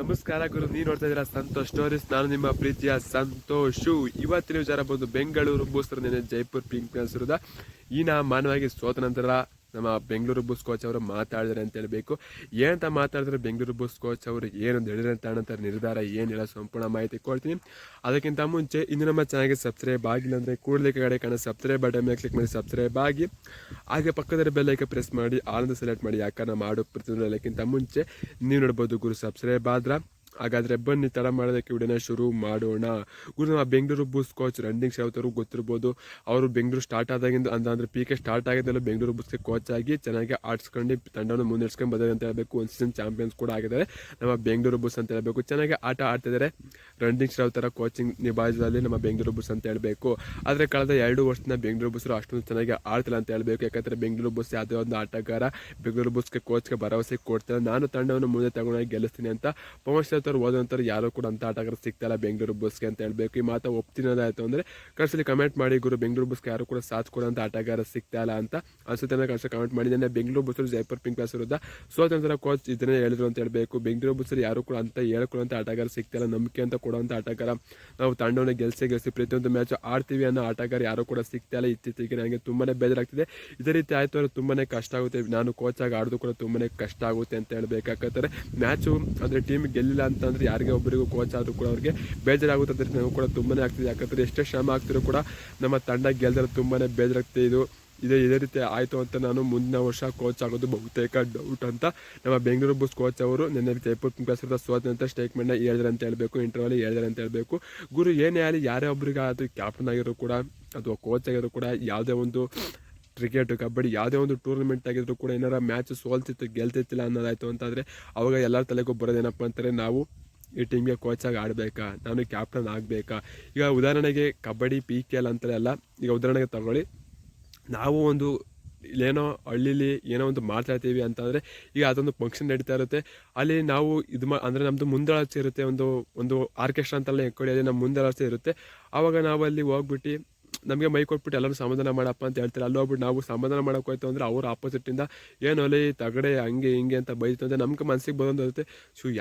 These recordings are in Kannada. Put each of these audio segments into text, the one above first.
ನಮಸ್ಕಾರ ಗುರು, ನೀವು ನೋಡ್ತಾ ಇದ್ದೀರಾ ಸಂತೋಷ್ ಸ್ಟೋರೀಸ್. ನಾನು ನಿಮ್ಮ ಪ್ರೀತಿಯ ಸಂತೋಷು. ಇವತ್ತಿನ ವಿಚಾರ ಬಂದು ಬೆಂಗಳೂರು ಬೂಸ್ ಜೈಪುರ್ ಪಿಂಕ್ ಇರೋದ ಈ ಮಾನವಾಗಿ ಸೋತ ನಂತರ ನಮ್ಮ ಬೆಂಗಳೂರು ಬೂಸ್ ಕೋಚ್ ಅವರು ಮಾತಾಡಿದ್ರೆ ಅಂತ ಹೇಳ್ಬೇಕು. ಏನಂತ ಮಾತಾಡಿದ್ರೆ ಬೆಂಗಳೂರು ಬೂಸ್ ಕೋಚ್ ಅವರು ಏನು ಹೇಳಿರಂತ ನಿರ್ಧಾರ ಏನಿಲ್ಲ ಸಂಪೂರ್ಣ ಮಾಹಿತಿ ಕೊಡ್ತೀನಿ. ಅದಕ್ಕಿಂತ ಮುಂಚೆ ಇನ್ನು ನಮ್ಮ ಚಾನಲ್ಗೆ ಸಬ್ಸ್ಕ್ರೈಬ್ ಆಗಿಲ್ಲ ಅಂದರೆ ಕೂಡಲೇ ಕಡೆ ಕಾಣೋ ಸಬ್ಸ್ಕ್ರೈಬ್ ಬಟನ್ ಮೇಲೆ ಕ್ಲಿಕ್ ಮಾಡಿ ಸಬ್ಸ್ಕ್ರೈಬ್ ಆಗಿ, ಹಾಗೆ ಪಕ್ಕದ ಬೆಲ್ಲೈಕೆ ಪ್ರೆಸ್ ಮಾಡಿ ಆಲ್ ಸೆಲೆಕ್ಟ್ ಮಾಡಿ. ಯಾಕಂದ್ರೆ ಮಾಡೋ ಪ್ರತಿಯೊಂದಕ್ಕಿಂತ ಮುಂಚೆ ನೀವು ನೋಡ್ಬೋದು ಗುರು ಸಬ್ಸ್ಕ್ರೈಬ್ ಆದ್ರೆ. ಹಾಗಾದರೆ ಬನ್ನಿ ತಡ ಮಾಡೋದಕ್ಕೆ ವಿಡಿಯೋನ ಶುರು ಮಾಡೋಣ. ಗುರು ನಮ್ಮ ಬೆಂಗಳೂರು ಬೂಸ್ ಕೋಚ್ ರಣಧೀರ್ ಶೆರಾವತ್ ಅವರು ಗೊತ್ತಿರ್ಬೋದು. ಅವರು ಬೆಂಗಳೂರು ಸ್ಟಾರ್ಟ್ ಆದಾಗಿಂದ ಅಂದರೆ PK ಸ್ಟಾರ್ಟ್ ಆಗಿದ್ದಲ್ಲ ಬೆಂಗಳೂರು ಬೂಸ್ಗೆ ಕೋಚ್ ಆಗಿ ಚೆನ್ನಾಗಿ ಆಡಿಸ್ಕೊಂಡು ತಂಡವನ್ನು ಮುನ್ನಡೆಸ್ಕೊಂಡು ಬಂದಿದೆ ಅಂತ ಹೇಳಬೇಕು. ಒಂದು ಸೀಸನ್ ಚಾಂಪಿಯನ್ಸ್ ಕೂಡ ಆಗಿದ್ದಾರೆ ನಮ್ಮ ಬೆಂಗಳೂರು ಬೂಸ್ ಅಂತ ಹೇಳಬೇಕು. ಚೆನ್ನಾಗಿ ಆಟ ಆಡ್ತಿದ್ದಾರೆ. ರಣಧೀರ್ ಶೆರಾವತ್ ಅವರ ಕೋಚಿಂಗ್ ನಿಭಾಯಿಸದಲ್ಲಿ ನಮ್ಮ ಬೆಂಗಳೂರು ಬೂಸ್ ಅಂತ ಹೇಳಬೇಕು. ಆದರೆ ಕಳೆದ 2 ವರ್ಷದಿಂದ ಬೆಂಗಳೂರು ಬೂಸರು ಅಷ್ಟೊಂದು ಚೆನ್ನಾಗಿ ಆಡ್ತಿಲ್ಲ ಅಂತ ಹೇಳಬೇಕು. ಯಾಕಂದರೆ ಬೆಂಗಳೂರು ಬೂಸ್ ಯಾವುದೇ ಒಂದು ಆಟಗಾರ ಬೆಂಗಳೂರು ಬೂಸ್ಗೆ ಕೋಚ್ಗೆ ಭರವಸೆ ಕೊಡ್ತಾರೆ, ನಾನು ತಂಡವನ್ನು ಮುಂದೆ ತಗೊಂಡೋಗಿ ಗೆಲ್ಲಿಸ್ತೀನಿ ಅಂತ. ಪವನ್ ಶರತ್ ಹೋದ ನಂತರ ಯಾರು ಕೂಡ ಅಂತ ಆಟಗಾರ ಸಿಗ್ತಾಯಿಲ್ಲ ಬೆಂಗಳೂರು ಬೂಸ್ಗೆ ಅಂತ ಹೇಳ್ಬೇಕು. ಈ ಮಾತು ಒಪ್ತಿನೋದಾಯ್ತು ಅಂದರೆ ಕಳಿಸಲಿ ಕಮೆಂಟ್ ಮಾಡಿ. ಗುರು ಬೆಂಗಳೂರು ಬೂಸ್ಗೆ ಯಾರು ಕೂಡ ಸಾಥ್ ಕೊಡೋಂಥ ಆಟಗಾರ ಸಿಗ್ತಾಯಿಲ್ಲ ಅಂತ ಅನ್ಸುತ್ತೆ ಕಳಿಸಿ ಕಮೆಂಟ್ ಮಾಡಿದ್ದೇನೆ. ಬೆಂಗಳೂರು ಬೂಸರು ಜೈಪುರ್ ಪಿಂಕ್ ವಿರುದ್ಧ ಸೋತ ನಂತರ ಕೋಚ್ ಇದನ್ನೇ ಹೇಳಿದ್ರು ಅಂತ ಹೇಳ್ಬೇಕು. ಬೆಂಗಳೂರು ಬೂಸರು ಯಾರು ಕೂಡ ಅಂತ ಹೇಳ್ಕೊಳ್ಳೋಂಥ ಆಟಗಾರ ಸಿಗ್ತಾಯಿಲ್ಲ, ನಂಬಿಕೆ ಅಂತ ಕೊಡುವಂಥ ಆಟಗಾರ. ನಾವು ತಂಡವನ್ನು ಗೆಲ್ಸಿ ಪ್ರತಿಯೊಂದು ಮ್ಯಾಚ್ ಆಡ್ತೀವಿ ಅನ್ನೋ ಆಟಗಾರ ಯಾರು ಕೂಡ ಸಿಗ್ತಾಯಿಲ್ಲ. ಇತ್ತೀಚೆಗೆ ನನಗೆ ತುಂಬಾ ಬೇಜಾರಾಗ್ತಿದೆ. ಇದೇ ರೀತಿ ಆಯಿತು ಅಂದರೆ ತುಂಬಾ ಕಷ್ಟ ಆಗುತ್ತೆ. ನಾನು ಕೋಚ್ ಆಗಿ ಆಡೋದು ಕೂಡ ತುಂಬಾ ಕಷ್ಟ ಆಗುತ್ತೆ ಅಂತ ಹೇಳ್ಬೇಕಾಗ್ತಾರೆ. ಮ್ಯಾಚು ಅಂದರೆ ಟೀಮ್ ಗೆಲ್ಲಿಲ್ಲ ಅಂತಂದರೆ ಯಾರಿಗೆ ಒಬ್ಬರಿಗೂ ಕೋಚ್ ಆದರೂ ಕೂಡ ಅವ್ರಿಗೆ ಬೇಜಾರಾಗುತ್ತೆ ಅಂತ ನಾವು ಕೂಡ ತುಂಬಾ ಆಗ್ತಿದೆ. ಯಾಕಂದರೆ ಎಷ್ಟೇ ಶ್ರಮ ಆಗ್ತಿರೋ ಕೂಡ ನಮ್ಮ ತಂಡ ಗೆಲ್ದರೆ ತುಂಬಾ ಬೇಜಾರಾಗ್ತಿದೆ. ಇದೇ ರೀತಿ ಆಯಿತು ಅಂತ ನಾನು ಮುಂದಿನ ವರ್ಷ ಕೋಚ್ ಆಗೋದು ಬಹುತೇಕ ಡೌಟ್ ಅಂತ ನಮ್ಮ ಬೆಂಗಳೂರು ಬೂಸ್ ಕೋಚ್ ಅವರು ನಿನ್ನೆ ಜೈಪುರ್ ಪಿಂಕ್ ಸೋತ ನಂತರ ಸ್ಟೇಟ್ಮೆಂಟ್ನ ಹೇಳಿದ್ರೆ ಅಂತ ಹೇಳಬೇಕು. ಇಂಟರ್ವ್ಯೂಲಿ ಹೇಳಿದ್ರೆ ಅಂತ ಹೇಳಬೇಕು. ಗುರು ಏನೇ ಆಗಲಿ ಯಾರೇ ಒಬ್ಬರಿಗೆ ಅದು ಕ್ಯಾಪ್ಟನ್ ಆಗಿರೋ ಕೂಡ ಅಥವಾ ಕೋಚ್ ಆಗಿರೋ ಕೂಡ ಯಾವುದೇ ಒಂದು ಕ್ರಿಕೆಟ್ ಕಬಡ್ಡಿ ಯಾವುದೇ ಒಂದು ಟೂರ್ನಮೆಂಟ್ ಆಗಿದ್ರು ಕೂಡ ಏನಾರ ಮ್ಯಾಚ್ ಸೋಲ್ತಿತ್ತು ಗೆಲ್ತಿತ್ತಿಲ್ಲ ಅನ್ನೋದಾಯಿತು ಅಂತಾದರೆ ಅವಾಗ ಎಲ್ಲರ ತಲೆಗೂ ಬರೋದೇನಪ್ಪ ಅಂತಾರೆ, ನಾವು ಈ ಟೀಮ್ಗೆ ಕೋಚಾಗಿ ಆಡಬೇಕಾ, ನಾನು ಕ್ಯಾಪ್ಟನ್ ಆಗಬೇಕಾ. ಈಗ ಉದಾಹರಣೆಗೆ ಕಬಡ್ಡಿ PKL ಅಂತಾರೆ ಅಲ್ಲ. ಈಗ ಉದಾಹರಣೆಗೆ ತಗೊಳ್ಳಿ, ನಾವು ಒಂದು ಏನೋ ಹಳ್ಳೀಲಿ ಏನೋ ಒಂದು ಮಾತಾಡ್ತೀವಿ ಅಂತಂದರೆ ಈಗ ಅದೊಂದು ಫಂಕ್ಷನ್ ನಡೀತಾ ಇರುತ್ತೆ. ಅಲ್ಲಿ ನಾವು ಅಂದರೆ ನಮ್ಮದು ಮುಂದಾಳಾಚೆ ಇರುತ್ತೆ, ಒಂದು ಆರ್ಕೆಸ್ಟ್ರಾ ಅಂತೆಲ್ಲ ಎಕ್ಕೊಡಿ, ಅಲ್ಲಿ ನಮ್ಮ ಮುಂದಾಳಾಚೆ ಇರುತ್ತೆ. ಆವಾಗ ನಾವು ಅಲ್ಲಿ ಹೋಗ್ಬಿಟ್ಟು ನಮಗೆ ಮೈ ಕೊಟ್ಬಿಟ್ಟು ಎಲ್ಲರೂ ಸಮಾಧಾನ ಮಾಡಪ್ಪ ಅಂತ ಹೇಳ್ತಾರೆ. ಅಲ್ಲಿ ಹೋಗ್ಬಿಟ್ಟು ನಾವು ಸಮಾಧಾನ ಮಾಡೋಕೆ ಹೋಯ್ತು ಅಂದರೆ ಅವ್ರು ಆಪೋಸಿಟ್ಟಿಂದ ಏನು ಅಲ್ಲಿ ತಗಡೆ ಹಂಗೆ ಹಿಂಗೆ ಅಂತ ಬೈತು ಅಂದರೆ ನಮ್ಗೆ ಮನಸ್ಸಿಗೆ ಬರೋದು ಇರುತ್ತೆ.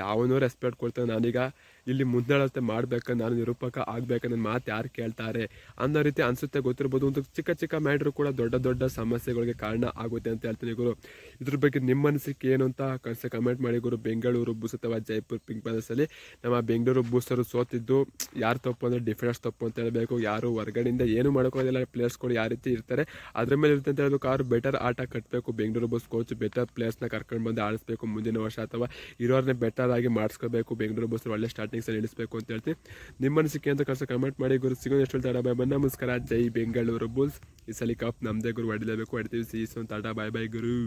ಯಾವನೋ ರೆಸ್ಪೆಕ್ಟ್ ಕೊಡ್ತಾರೆ, ನಾನೀಗ ಇಲ್ಲಿ ಮುಂದಾಳತೆ ಮಾಡ್ಬೇಕಂದ್ರೆ ನಾನು ನಿರೂಪಕ ಆಗ್ಬೇಕಂದ್ರೆ ನನ್ನ ಮಾತು ಯಾರು ಕೇಳ್ತಾರೆ ಅನ್ನೋ ರೀತಿ ಅನಿಸುತ್ತೆ. ಗೊತ್ತಿರ್ಬೋದು. ಒಂದು ಚಿಕ್ಕ ಮ್ಯಾಟ್ರು ಕೂಡ ದೊಡ್ಡ ಸಮಸ್ಯೆಗಳಿಗೆ ಕಾರಣ ಆಗುತ್ತೆ ಅಂತ ಹೇಳ್ತೀನಿ ಗುರು. ಇದ್ರ ಬಗ್ಗೆ ನಿಮ್ಮ ಅನಿಸಿಕೆ ಏನು ಅಂತ ಕಮೆಂಟ್ ಮಾಡಿ ಗುರು. ಬೆಂಗಳೂರು ಬೂಸ್ ಅಥವಾ ಜೈಪುರ್ ಪಿಂಕ್ ಪ್ಯಾಲೇಸಲ್ಲಿ ನಮ್ಮ ಬೆಂಗಳೂರು ಬೂಸರು ಸೋತಿದ್ದು ಯಾರು ತಪ್ಪು ಅಂದರೆ ಡಿಫೆನ್ಸ್ ತಪ್ಪು ಅಂತ ಹೇಳಬೇಕು. ಯಾರು ಹೊರಗಡೆಯಿಂದ ಏನು ಮಾಡೋಕ್ಕೋದಿಲ್ಲ, ಪ್ಲೇಯರ್ಸ್ಗಳು ಯಾವ ರೀತಿ ಇರ್ತಾರೆ ಅದ್ರ ಮೇಲೆ ಇರುತ್ತೆ ಅಂತ ಹೇಳಬೇಕು. ಅವ್ರು ಬೆಟರ್ ಆಟ ಕಟ್ಟಬೇಕು. ಬೆಂಗಳೂರು ಬೂಸ್ ಕೋಚ್ ಬೆಟರ್ ಪ್ಲೇಯರ್ಸ್ನ ಕರ್ಕೊಂಡು ಬಂದು ಆಡಿಸ್ಬೇಕು ಮುಂದಿನ ವರ್ಷ, ಅಥವಾ ಇರೋರನ್ನೇ ಬೆಟರ್ ಆಗಿ ಮಾಡಿಸ್ಕೋಬೇಕು. ಬೆಂಗಳೂರು ಬೂಸ್ ಒಳ್ಳೆ ಸ್ಟಾರ್ಟಿಂಗ್ಸಲ್ಲಿ ಇಳಿಸ್ಬೇಕು ಅಂತ ಹೇಳ್ತೀನಿ. ನಿಮ್ಮ ಅನಿಸಿಕೆ ಅಂತ ಕಮೆಂಟ್ ಮಾಡಿ ಗುರು. ಸಿಗೋ ಎಷ್ಟು ಟಾಟಾ ಬಾಯ್ ಬಾಯ್, ನಮಸ್ಕಾರ. ಜೈ ಬೆಂಗಳೂರು ಬೂಲ್ಸ್. ಈ ಸಲ ಕಪ್ ನಮ್ಮದೇ ಗುರು, ಹೊಡಿಲೇಬೇಕು, ಹೊಡಿತೀವಿ. ಸೀಸನ್ ಟಾಟಾ ಬಾಯ್ ಬಾಯ್ ಗುರು.